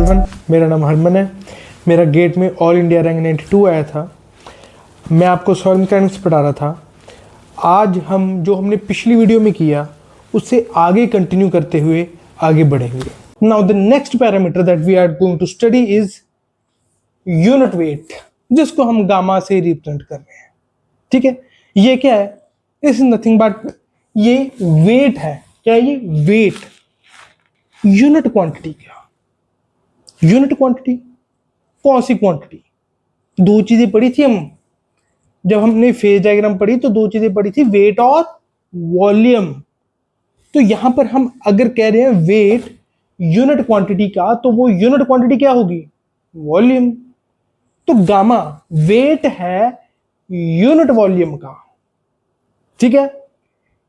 Everyone, मेरा नाम हरमन है। मेरा गेट में ऑल इंडिया रैंक 92 आया था। मैं आपको सॉइल मैकेनिक्स पढ़ा रहा था। आज हमने पिछली वीडियो में किया उससे आगे कंटिन्यू करते हुए आगे बढ़ेंगे। Now the next parameter that we are going to study is unit weight, जिसको हम गामा से रिप्रेजेंट कर रहे हैं। ठीक है, ये क्या है? इज नथिंग बट ये वेट है। क्या है ये? वेट। Unit quantity. क्या यूनिट क्वांटिटी? कौन सी क्वांटिटी? दो चीजें पढ़ी थी हम जब हमने फेज डायग्राम पढ़ी, तो दो चीजें पढ़ी थी, वेट और वॉल्यूम। तो यहां पर हम अगर कह रहे हैं वेट यूनिट क्वांटिटी का, तो वो यूनिट क्वांटिटी क्या होगी? वॉल्यूम। तो गामा वेट है यूनिट वॉल्यूम का। ठीक है,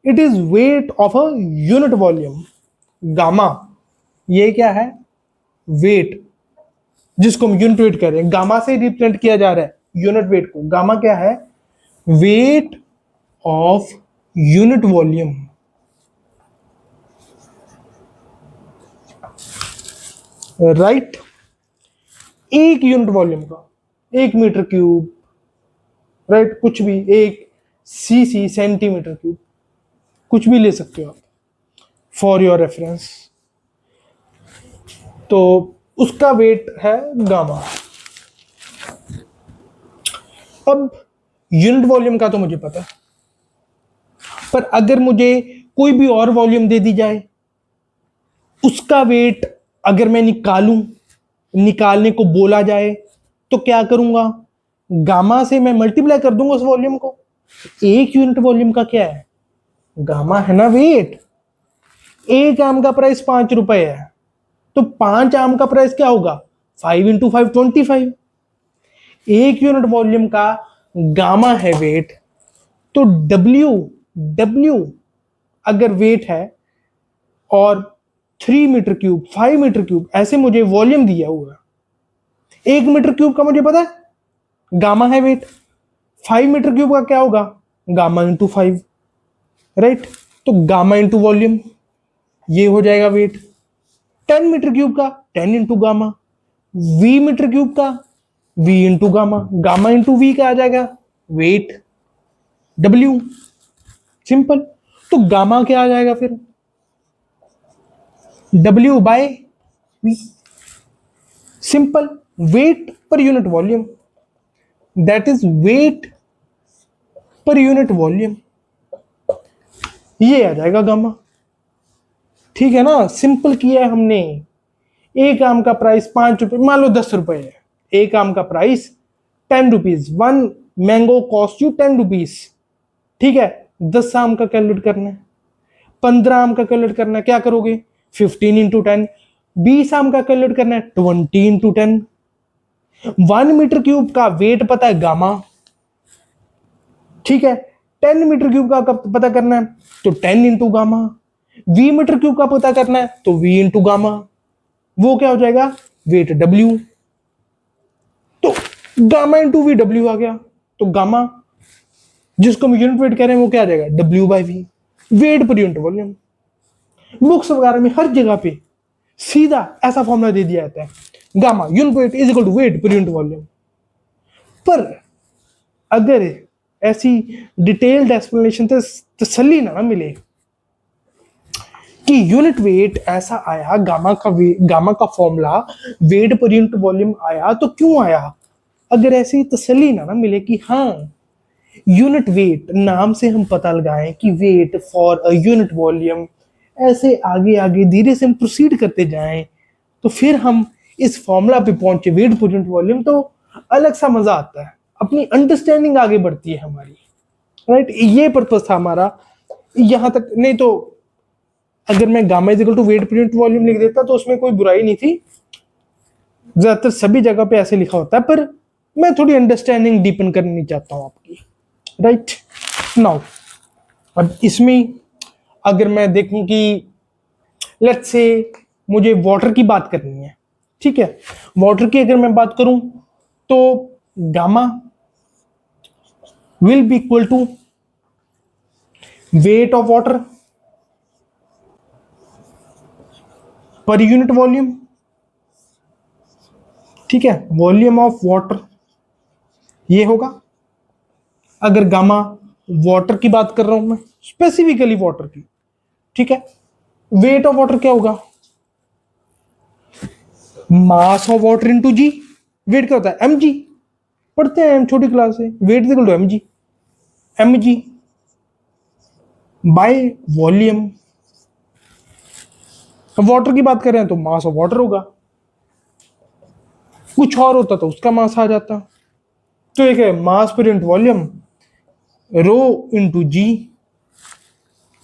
it is weight of a unit volume. Gamma ये क्या है? वेट, जिसको हम यूनिट वेट कह रहे हैं। गामा से रिप्रेजेंट किया जा रहा है यूनिट वेट को। गामा क्या है? Weight of unit volume. Right, एक यूनिट वॉल्यूम का, 1 मीटर क्यूब, राइट, कुछ भी, एक सीसी, सेंटीमीटर क्यूब, कुछ भी ले सकते हो आप फॉर योर रेफरेंस। तो उसका वेट है गामा। अब यूनिट वॉल्यूम का तो मुझे पता है, पर अगर मुझे कोई भी और वॉल्यूम दे दी जाए, उसका वेट अगर मैं निकालने को बोला जाए, तो क्या करूंगा? गामा से मैं मल्टीप्लाई कर दूंगा उस वॉल्यूम को। एक यूनिट वॉल्यूम का क्या है? गामा है ना, वेट। एक आम का प्राइस 5 रुपए है, तो 5 आम का प्राइस क्या होगा? 5 × 5 25। एक यूनिट वॉल्यूम का गामा है वेट। तो डब्ल्यू अगर वेट है और 3 मीटर क्यूब, 5 मीटर क्यूब, ऐसे मुझे वॉल्यूम दिया हुआ। 1 मीटर क्यूब का मुझे पता है गामा है वेट। 5 मीटर क्यूब का क्या होगा? Gamma into 5। राइट, तो गामा इंटू वॉल्यूम, ये हो जाएगा वेट। 10 मीटर क्यूब का 10 into gamma. V metre cube का V into gamma. Gamma into V का आ जाएगा वेट, W। सिंपल। तो गामा क्या आ जाएगा फिर? W/V। Simple. Weight per unit volume, that is weight per unit volume, ये आ जाएगा गामा। ठीक है ना, सिंपल किया है हमने। एक आम का प्राइस 5 रुपए, मान लो 10 रुपए है। एक आम का price 10 rupees. 1 mango cost you 10 rupees. ठीक है, 10 आम का कैलकुलेट करना है, 15 आम का कैलकुलेट करना है, क्या करोगे? 15 × 10। 20 आम का कैलकुलेट करना है, 20 × 10। 1 मीटर क्यूब का वेट पता है गामा। ठीक है, 10 मीटर क्यूब का पता करना है, तो 10 into gamma. V metre cube का पता करना है, तो V इंटू गामा। वो क्या हो जाएगा? Weight W। तो गामा इंटू V W आ गया। तो गामा, जिसको हम यूनिट वेट कह रहे हैं, वो क्या आ जाएगा? W/V। Wait per unit volume. Books वगैरह में हर जगह पे सीधा ऐसा फॉर्मूला दे दिया जाता है, gamma unit weight is equal to weight per unit volume. पर अगर ऐसी डिटेल्ड एक्सप्लेनेशन तसल्ली ना मिले कि यूनिट वेट ऐसा आया, गामा का formula wait per unit volume आया, तो क्यों आया? अगर ऐसी तसल्ली ना मिले कि हाँ यूनिट वेट, नाम से हम पता लगाएं कि weight for a unit volume, ऐसे आगे आगे धीरे से हम प्रोसीड करते जाएं, तो फिर हम इस फॉर्मूला पे पहुंचे वेट पर यूनिट वॉल्यूम, तो अलग सा मजा आता है, अपनी अंडरस्टैंडिंग आगे बढ़ती है हमारी। राइट, ये पर्पस था हमारा। यहां तक नहीं तो अगर मैं gamma is equal to weight per unit volume लिख देता तो उसमें कोई बुराई नहीं थी, ज्यादातर सभी जगह पे ऐसे लिखा होता है, पर मैं थोड़ी अंडरस्टैंडिंग डीपन करनी चाहता हूं आपकी। राइट नाउ, अब इसमें अगर मैं देखूं कि लेट्स से मुझे वाटर की बात करनी है। ठीक है, वाटर की अगर मैं बात करूं, तो gamma will be equal to weight of water per unit volume. ठीक है, वॉल्यूम ऑफ वाटर ये होगा। अगर गामा वाटर की बात कर रहा हूं मैं, स्पेसिफिकली वाटर की, ठीक है, वेट ऑफ वाटर क्या होगा? Mass of water into g. Weight क्या होता है? M g. पढ़ते हैं हम छोटी क्लास से, weight equal to m g. M g by volume. Water की बात करें तो मास ऑफ वाटर होगा, कुछ और होता तो उसका मास आ जाता। तो एक है मास per unit volume, rho into जी।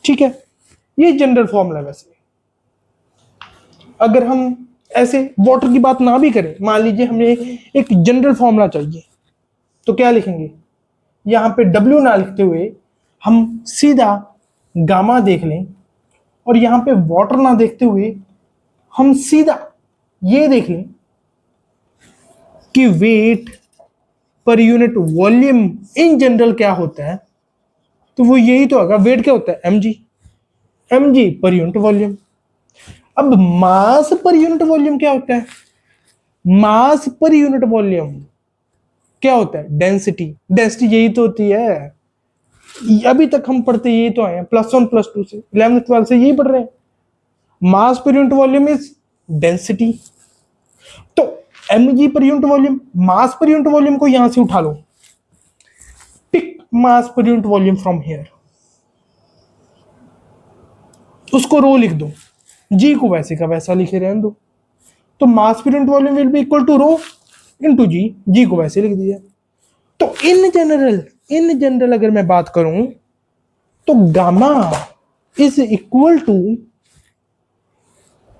ठीक है, ये जनरल फॉर्मूला। वैसे अगर हम ऐसे वाटर की बात ना भी करें, मान लीजिए हमें एक जनरल फॉर्मूला चाहिए, तो क्या लिखेंगे? यहां पे W ना लिखते हुए हम सीधा गामा देख लें, और यहां पे वाटर ना देखते हुए हम सीधा ये देख लें कि wait per unit volume in general क्या होता है। तो वो यही तो होगा, वेट क्या होता है? M g. एम जी पर यूनिट वॉल्यूम। अब मास पर यूनिट वॉल्यूम क्या होता है? मास पर यूनिट वॉल्यूम क्या होता है? डेंसिटी। डेंसिटी यही तो होती है, अभी तक हम पढ़ते यही तो आए हैं, +1 +2 से, 11th 12th से यही पढ़ रहे हैं। Mass per unit volume is density. तो mg per unit volume, mass per unit volume को यहां से उठा लो, pick mass per unit volume from here, उसको रो लिख दो, जी को वैसे का वैसा लिखे रहने दो। तो mass per unit volume will be equal to rho into g, g को वैसे लिख दिया। तो इन जनरल अगर मैं बात करूं तो gamma is equal to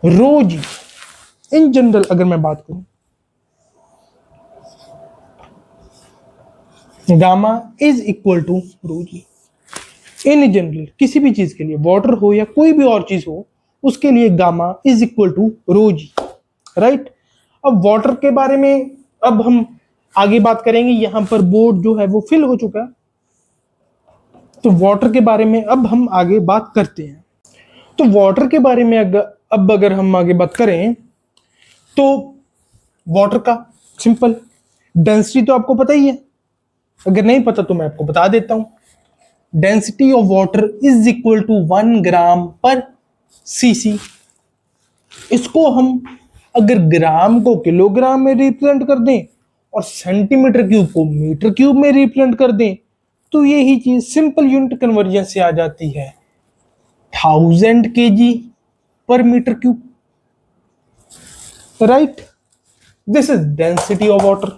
rho g. In general अगर मैं बात करूं, gamma is equal to rho g. In general किसी भी चीज के लिए, वाटर हो या कोई भी और चीज हो, उसके लिए gamma is equal to rho g. Right. अब वाटर के बारे में अब हम आगे बात करेंगे। यहां पर बोर्ड जो है वो फिल हो चुका है, तो वाटर के बारे में अब हम आगे बात करते हैं। तो वाटर के बारे में अब अगर हम आगे बात करें तो वाटर का सिंपल डेंसिटी तो आपको पता ही है, अगर नहीं पता तो मैं आपको बता देता हूं। Density of water is equal to 1 ग्राम/cc। इसको हम अगर ग्राम को किलोग्राम में रिप्रेजेंट कर दें और सेंटीमीटर क्यूब को मीटर क्यूब में रिप्रेजेंट कर दें, तो यही चीज सिंपल यूनिट कन्वर्जन से आ जाती है 1000 kg/m³। Right, this is density of water.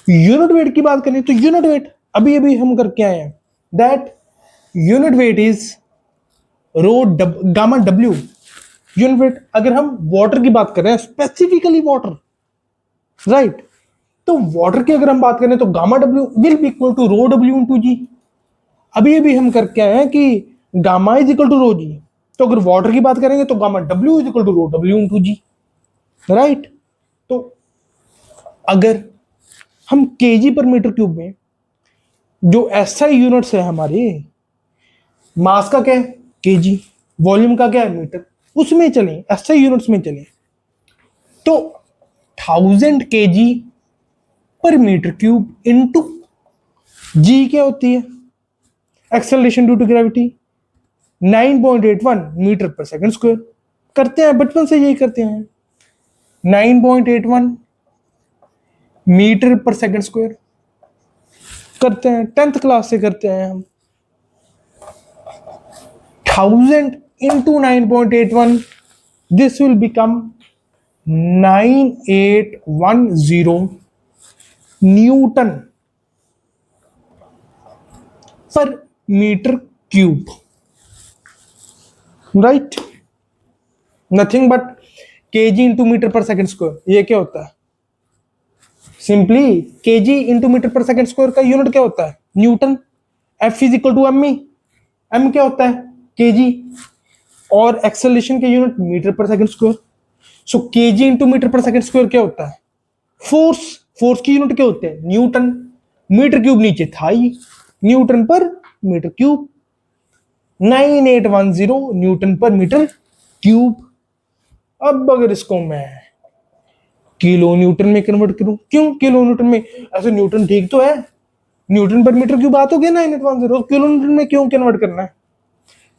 Unit weight की बात करें तो यूनिट वेट अभी अभी हम करके आए हैं, that unit weight is rho gamma W. Unit weight अगर हम वाटर की बात कर रहे हैं, स्पेसिफिकली वाटर, राइट, तो वाटर की अगर हम बात करें तो gamma W will be equal to rho W into g. अभी अभी हम करके आए हैं कि gamma is equal to rho g, तो अगर वाटर की बात करेंगे तो gamma W is equal to rho W into ji. Right. तो अगर हम kg/m³ में, जो एसआई यूनिट्स है हमारे, मास का क्या है केजी, वॉल्यूम का क्या है मीटर, उसमें चलें, एसआई यूनिट्स में चलें, तो 1000 kg/m³ इंटू जी क्या होती है? Acceleration due to gravity 9.81 metre per second square. करते हैं बचपन से यही करते हैं, 9.81 मीटर पर सेकंड स्क्वायर करते हैं, 10th क्लास से करते हैं हम। 1000 into 9.81, this will become 9810 newton per metre cube. Right, nothing but kg into metre per second square. ये क्या होता है? Simply kg into metre per second square का यूनिट क्या होता है? Newton. F is equal to m a. M क्या होता है? केजी, और एक्सेलरेशन के unit metre per second square. So kg into metre per second square क्या होता है? फोर्स। फोर्स की यूनिट क्या होते हैं? न्यूटन। मीटर क्यूब नीचे था ही, Newton per metre cube, 9810 newton per metre cube. अब अगर इसको मैं किलो न्यूटन में कन्वर्ट करूं। क्यों किलो न्यूटन में? ऐसे न्यूटन ठीक तो है, न्यूटन पर मीटर क्यूब बात हो गया ना इन एडवांस, किलो न्यूटन में क्यों कन्वर्ट करना है?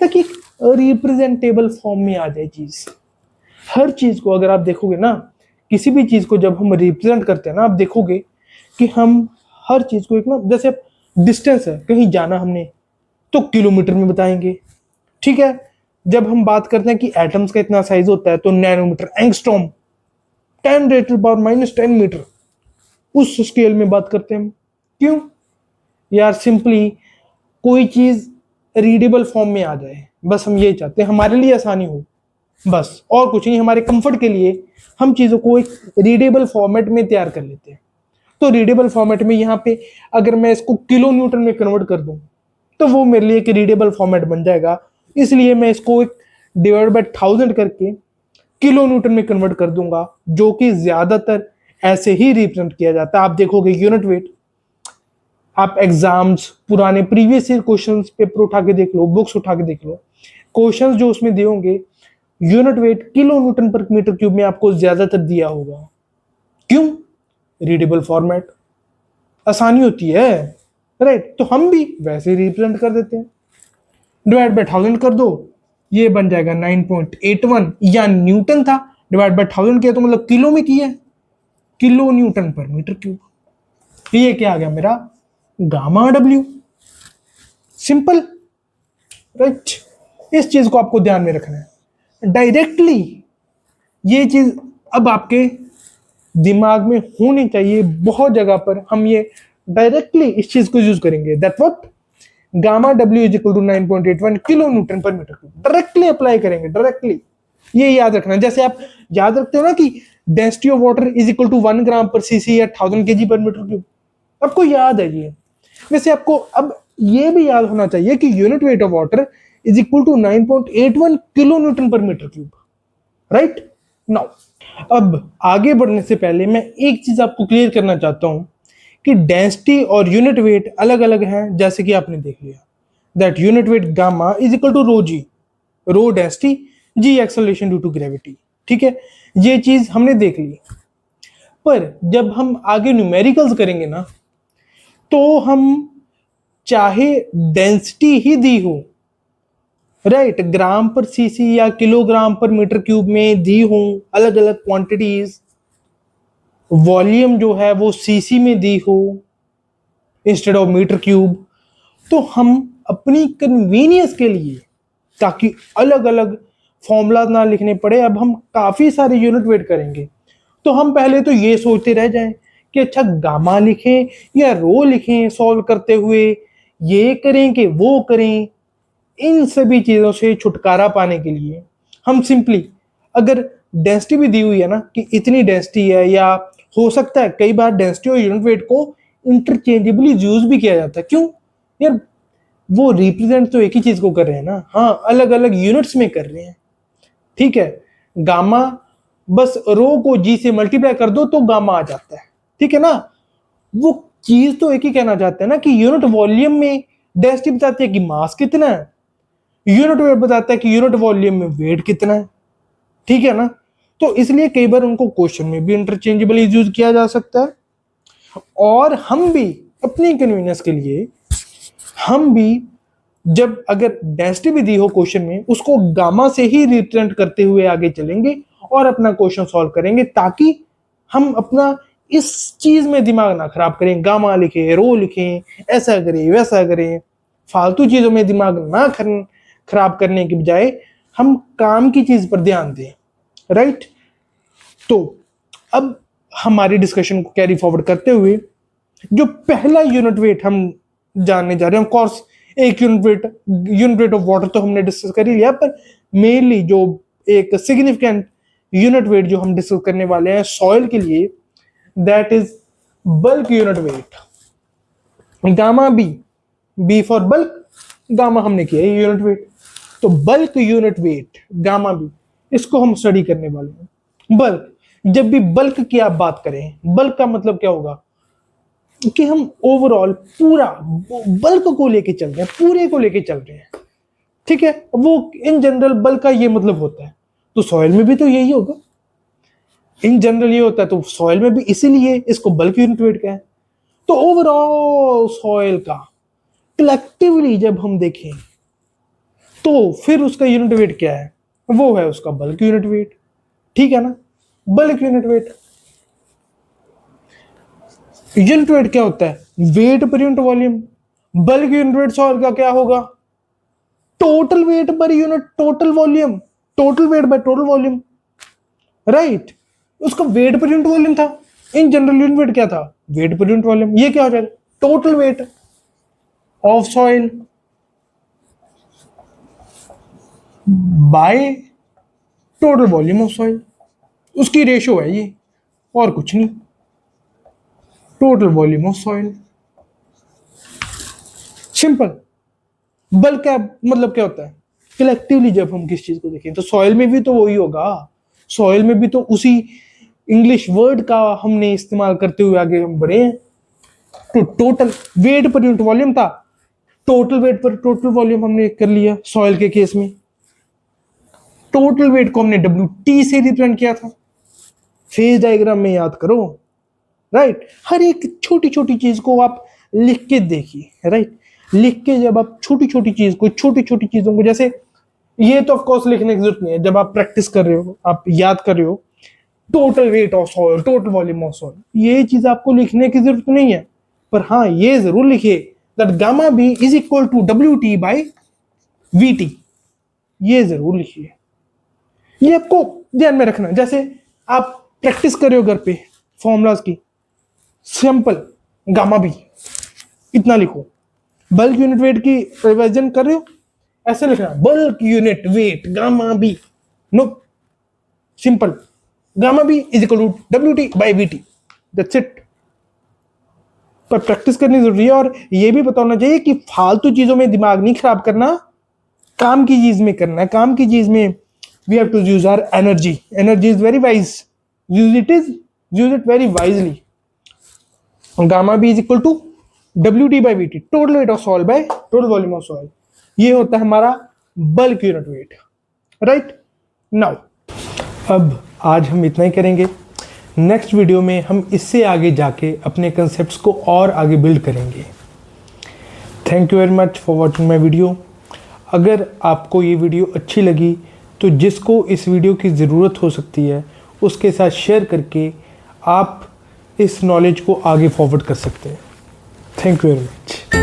ताकि रिप्रेजेंटेबल फॉर्म में आ जाए चीज। हर चीज को अगर आप देखोगे ना, किसी भी चीज को जब हम रिप्रेजेंट करते हैं ना, आप देखोगे कि हम हर चीज को एक ना, जैसे डिस्टेंस है, कहीं जाना हमने तो किलोमीटर में बताएंगे, ठीक है। जब हम बात करते हैं कि एटम्स का इतना साइज होता है तो नैनोमीटर, एंगस्ट्रॉम, 10⁻⁻10 मीटर, उस स्केल में बात करते हैं हम। क्यों यार? सिंपली कोई चीज रीडेबल फॉर्म में आ जाए, बस हम ये चाहते हैं, हमारे लिए आसानी हो, बस और कुछ नहीं। हमारे कंफर्ट के लिए हम चीजों को एक रीडेबल फॉर्मेट में तैयार कर लेते हैं। तो रीडेबल फॉर्मेट में यहाँ पे अगर मैं इसको किलो न्यूटन में कन्वर्ट कर दूं तो वो मेरे लिए एक रीडेबल फॉर्मेट बन जाएगा। इसलिए मैं इसको एक डिवाइड बाय 1000 करके किलो न्यूटन में कन्वर्ट कर दूंगा, जो कि ज्यादातर ऐसे ही रिप्रेजेंट किया जाता है। आप देखोगे यूनिट वेट, आप एग्जाम्स, पुराने प्रीवियस ईयर क्वेश्चंस पेपर उठा के देख लो, बुक्स उठा के देख लो, क्वेश्चंस जो उसमें दिए होंगे, unit weight kilo newton per metre cube में आपको ज्यादातर दिया होगा। क्यों? रीडेबल फॉर्मेट, आसानी होती है, राइट। तो हम भी वैसे रिप्रेजेंट कर देते हैं, डिवाइड बाय 1000 कर दो, ये बन जाएगा 9.81, या न्यूटन था, डिवाइड बाय 1000 किया तो मतलब किलो में किया है, kilo newton per metre cube. ये क्या आ गया मेरा? Gamma W. Simple, right. इस चीज को आपको ध्यान में रखना है डायरेक्टली। ये चीज अब आपके दिमाग में होनी चाहिए, बहुत जगह पर हम ये डायरेक्टली इस चीज को यूज करेंगे, that what, gamma W is equal to 9.81 kilo newton per metre cube, directly apply करेंगे, डायरेक्टली। ये याद रखना, जैसे आप याद रखते हो ना कि density of water is equal to 1 gram per cc या 1000 केजी पर मीटर क्यूब, आपको याद है ये। वैसे आपको अब ये भी याद होना चाहिए कि unit weight of water is equal to 9.81 kilo newton per metre cube, right. Now अब आगे बढ़ने से पहले मैं एक चीज आपको क्लियर करना चाहता हूं कि डेंसिटी और यूनिट वेट अलग अलग हैं, जैसे कि आपने देख लिया that unit weight gamma is equal to rho g, rho density, g acceleration due to gravity, ठीक है। ये चीज हमने देख ली। पर जब हम आगे न्यूमेरिकल्स करेंगे ना, तो हम चाहे डेंसिटी ही दी हो, राइट, ग्राम पर सीसी या किलोग्राम पर मीटर क्यूब में दी हो अलग अलग क्वांटिटीज, वॉल्यूम जो है वो सीसी में दी हो इंस्टेड ऑफ मीटर क्यूब, तो हम अपनी कन्वीनियंस के लिए, ताकि अलग अलग फॉर्मूला ना लिखने पड़े, अब हम काफी सारे यूनिट वेट करेंगे। तो हम पहले तो ये सोचते रह जाएं कि अच्छा गामा लिखें या रो लिखें सॉल्व करते हुए, ये करें कि वो करें। इन सभी चीजों से छुटकारा पाने के लिए हम सिंपली, अगर डेंसिटी भी दी हुई है ना कि इतनी डेंसिटी है, या हो सकता है कई बार डेंसिटी और यूनिट वेट को इंटरचेंजेबली यूज भी किया जाता है। क्यों यार? वो रिप्रेजेंट तो एक ही चीज को कर रहे हैं ना, हाँ अलग अलग यूनिट्स में कर रहे हैं, ठीक है। गामा, बस रो को जी से मल्टीप्लाई कर दो तो गामा आ जाता है, ठीक है ना। वो चीज तो एक ही कहना चाहते हैं ना कि यूनिट वॉल्यूम में डेंसिटी बताती है कि मास कितना है, यूनिट वेट बताता है कि यूनिट वॉल्यूम में वेट कितना है, ठीक है ना। तो इसलिए कई बार उनको क्वेश्चन में भी इंटरचेंजेबली यूज किया जा सकता है। और हम भी अपनी कन्वीनियंस के लिए, हम भी जब अगर डेंसिटी भी दी हो क्वेश्चन में, उसको गामा से ही रिप्रेजेंट करते हुए आगे चलेंगे और अपना क्वेश्चन सॉल्व करेंगे, ताकि हम अपना इस चीज में दिमाग ना खराब करें, गामा लिखे, रो लिखें, ऐसा करें वैसा करें, फालतू चीजों में दिमाग ना खराब करने के बजाय हम काम की चीज पर ध्यान दें, राइट। तो अब हमारी डिस्कशन को कैरी फॉरवर्ड करते हुए, जो पहला यूनिट वेट हम जानने जा रहे हैं, ऑफ कोर्स एक यूनिट वेट ऑफ वाटर तो हमने डिस्कस कर ही लिया, पर मेनली जो एक सिग्निफिकेंट यूनिट वेट जो हम डिस्कस करने वाले हैं सॉइल के लिए, that is bulk unit weight, gamma b, b for bulk, gamma हमने किया है यूनिट वेट। तो bulk unit weight gamma b, इसको हम स्टडी करने वाले हैं। बल्क, जब भी बल्क की आप बात करें, बल्क का मतलब क्या होगा कि हम ओवरऑल पूरा बल्क को लेके चल रहे हैं, पूरे को लेके चल रहे हैं, ठीक है। वो इन जनरल बल्क का ये मतलब होता है, तो सॉइल में भी तो यही होगा। इन जनरल ये होता है, तो सॉइल में भी इसीलिए इसको बल्क यूनिट वेट क्या है। तो ओवरऑल सॉइल का कलेक्टिवली जब हम देखें तो फिर उसका यूनिट वेट क्या है, वो है उसका बल्क यूनिट वेट। ठीक है ना, bulk unit weight. Unit weight क्या होता है, weight per unit volume. Bulk unit weight soil का क्या होगा, total weight per unit total volume, total weight by total volume, right. उसका वेट पर यूनिट वॉल्यूम था, इन जनरल यूनिट वेट क्या था, वेट पर यूनिट वॉल्यूम। ये क्या हो जाएगा, total weight of soil by total volume of soil, उसकी ratio है ये, और कुछ नहीं। Total volume of soil, simple. Bulk का मतलब क्या होता है, कलेक्टिवली जब हम किस चीज को देखें, तो सॉइल में भी तो वही होगा, सॉइल में भी तो उसी इंग्लिश वर्ड का हमने इस्तेमाल करते हुए आगे हम बढ़े हैं। तो total weight per unit volume था, टोटल वेट पर टोटल वॉल्यूम हमने कर लिया सॉइल के केस में। टोटल वेट को हमने WT से रिप्रेजेंट किया था, फेज डायग्राम में याद करो, राइट। हर एक छोटी छोटी चीज को आप लिख के देखिए, राइट। लिख के जब आप छोटी छोटी चीज को, छोटी छोटी चीजों को, जैसे ये तो ऑफ कोर्स लिखने की जरूरत नहीं है, जब आप प्रैक्टिस कर रहे हो, आप याद कर रहे हो total weight of soil, total volume of soil, ये चीज आपको लिखने की जरूरत नहीं है। पर हाँ, ये जरूर लिखिए that gamma b is equal to WT by VT, ये जरूर लिखिए, ये आपको ध्यान में रखना। जैसे आप प्रैक्टिस कर रहे हो घर पे फॉर्मूलाज की, सिंपल गामा बी इतना लिखो। बल्क यूनिट वेट की रिवीजन कर रहे हो, ऐसे लिखना, bulk unit weight gamma b, no, simple, gamma b is equal to WT by VT, that's it. पर प्रैक्टिस करनी जरूरी है, और ये भी पता होना चाहिए कि फालतू चीजों में दिमाग नहीं खराब करना, काम की चीज में करना है। काम की चीज में we have to use our energy, energy is very wise, use it very wisely. Gamma b is equal to WT by VT, total weight of soil by total volume of soil, ये होता है हमारा bulk unit weight, right. Now अब आज हम इतना ही करेंगे, next video में हम इससे आगे जाके अपने कंसेप्ट्स को और आगे बिल्ड करेंगे। Thank you very much for watching my video. अगर आपको ये वीडियो अच्छी लगी तो जिसको इस वीडियो की ज़रूरत हो सकती है उसके साथ शेयर करके आप इस नॉलेज को आगे फॉरवर्ड कर सकते हैं। Thank you very much.